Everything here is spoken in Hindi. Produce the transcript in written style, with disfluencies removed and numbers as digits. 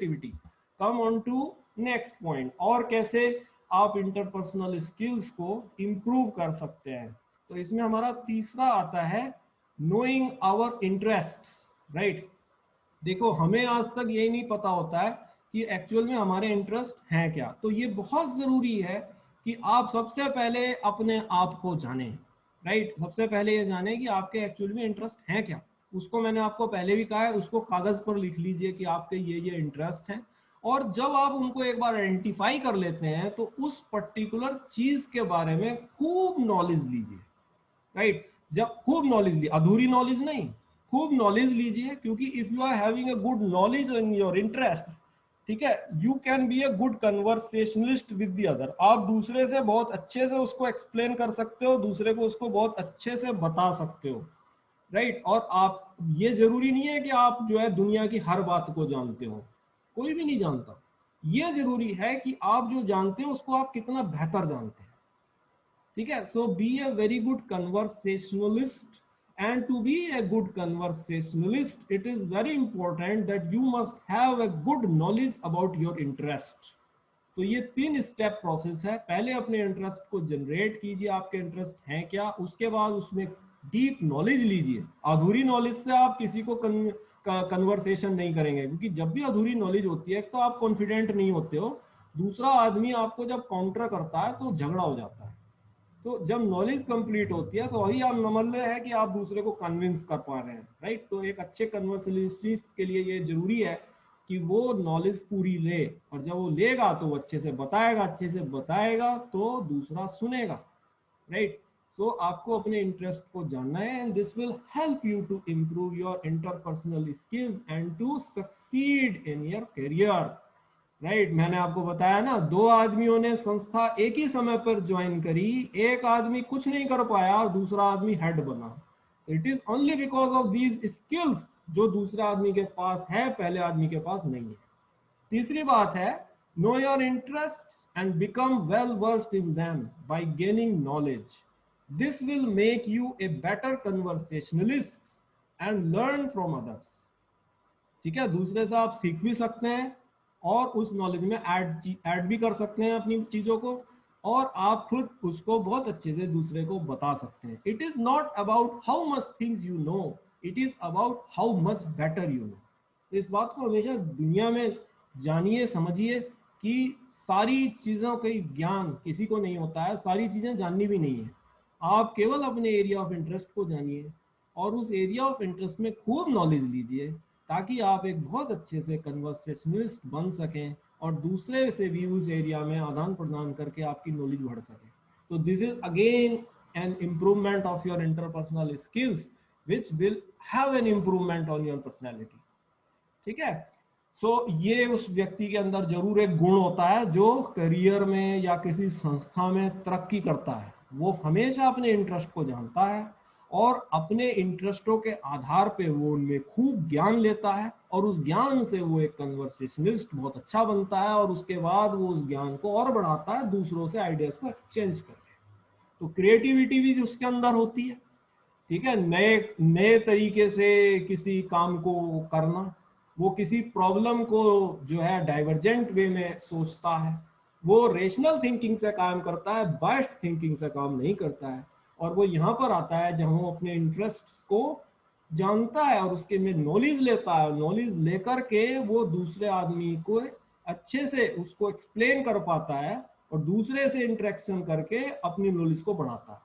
Creativity. Come on to next point, और कैसे आप इंटरपर्सनल स्किल्स को इम्प्रूव कर सकते हैं। तो इसमें हमारा तीसरा आता है नोइंग आवर इंटरेस्ट्स, राइट। देखो हमें आज तक यही नहीं पता होता है कि एक्चुअल में हमारे इंटरेस्ट हैं क्या। तो ये बहुत जरूरी है कि आप सबसे पहले अपने आप को जानें, राइट। सबसे पहले ये जानें कि आपके एक्चुअल में इंटरेस्ट हैं क्या। उसको मैंने आपको पहले भी कहा है, उसको कागज पर लिख लीजिए कि आपके ये इंटरेस्ट हैं। और जब आप उनको एक बार आइडेंटिफाई कर लेते हैं तो उस पर्टिकुलर चीज के बारे में खूब नॉलेज लीजिए, राइट। जब खूब नॉलेज ली, अधूरी नॉलेज नहीं, खूब नॉलेज लीजिए। क्योंकि if you are having a good knowledge in your interest, ठीक है, you can be a good conversationalist with the other. आप दूसरे से बहुत अच्छे से उसको एक्सप्लेन कर सकते हो, दूसरे को उसको बहुत अच्छे से बता सकते हो, राइट। और आप, ये जरूरी नहीं है कि आप जो है दुनिया की हर बात को जानते हो, कोई भी नहीं जानता। ये जरूरी है कि आप जो जानते हो उसको आप कितना बेहतर जानते हैं, ठीक है। So be a very good conversationalist, and to be a good conversationalist it is very important that you must have a good knowledge about your interest. तो ये 3 स्टेप प्रोसेस है। पहले अपने इंटरेस्ट को जनरेट कीजिए, आपके इंटरेस्ट हैं क्या। उसके बाद उसमें डीप नॉलेज लीजिए। अधूरी नॉलेज से आप किसी को कन्वर्सेशन नहीं करेंगे, क्योंकि जब भी अधूरी नॉलेज होती है तो आप कॉन्फिडेंट नहीं होते हो, दूसरा आदमी आपको जब काउंटर करता है तो झगड़ा हो जाता है। तो जब नॉलेज कंप्लीट होती है तो वही आप नमल्ले है कि आप दूसरे को कन्विंस कर पा रहे हैं, राइट। तो एक अच्छे कन्वर्सेशनिस्ट के लिए ये जरूरी है कि वो नॉलेज पूरी ले, और जब वो लेगा तो वो अच्छे से बताएगा, अच्छे से बताएगा तो दूसरा सुनेगा, राइट। सो आपको अपने इंटरेस्ट को जानना है, and this will help you to improve your interpersonal skills and to succeed in your career, right. मैंने आपको बताया ना, 2 आदमियों ने संस्था एक ही समय पर ज्वाइन करी, एक आदमी कुछ नहीं कर पाया और दूसरा आदमी हेड बना। It is only because of these skills जो दूसरे आदमी के पास है, पहले आदमी के पास नहीं है। तीसरी बात है know your interests and become well versed in them by gaining knowledge. This will make you a better conversationalist and learn from others, ठीक है। दूसरे से आप सीख भी सकते हैं और उस नॉलेज में ऐड भी कर सकते हैं अपनी चीजों को, और आप खुद उसको बहुत अच्छे से दूसरे को बता सकते हैं। It is not about how much things you know, it is about how much better you know. तो इस बात को हमेशा दुनिया में जानिए, समझिए कि सारी चीजों का ज्ञान किसी को नहीं होता है, सारी चीजें जाननी भी नहीं है। आप केवल अपने एरिया ऑफ इंटरेस्ट को जानिए और उस एरिया ऑफ इंटरेस्ट में खूब नॉलेज लीजिए, ताकि आप एक बहुत अच्छे से कन्वर्सेशनिस्ट बन सकें और दूसरे से भी उस एरिया में आदान प्रदान करके आपकी नॉलेज बढ़ सके। तो this is again an improvement of your interpersonal skills which will have an improvement on your personality, ठीक है। सो ये उस व्यक्ति के अंदर जरूर एक गुण होता है जो करियर में या किसी संस्था में तरक्की करता है। वो हमेशा अपने इंटरेस्ट को जानता है और अपने इंटरेस्टों के आधार पे वो उनमें खूब ज्ञान लेता है, और उस ज्ञान से वो एक कन्वर्सेशनिस्ट बहुत अच्छा बनता है, और उसके बाद वो उस ज्ञान को और बढ़ाता है दूसरों से आइडियाज को एक्सचेंज करके। तो क्रिएटिविटी भी उसके अंदर होती है, ठीक है। नए नए तरीके से किसी काम को करना, वो किसी प्रॉब्लम को जो है डाइवर्जेंट वे में सोचता है, वो रेशनल थिंकिंग से काम करता है, बायस्ड थिंकिंग से काम नहीं करता है। और वो यहाँ पर आता है जहाँ वो अपने इंटरेस्ट को जानता है और उसके में नॉलेज लेता है। नॉलेज लेकर के वो दूसरे आदमी को अच्छे से उसको एक्सप्लेन कर पाता है और दूसरे से इंटरेक्शन करके अपनी नॉलेज को बढ़ाता है।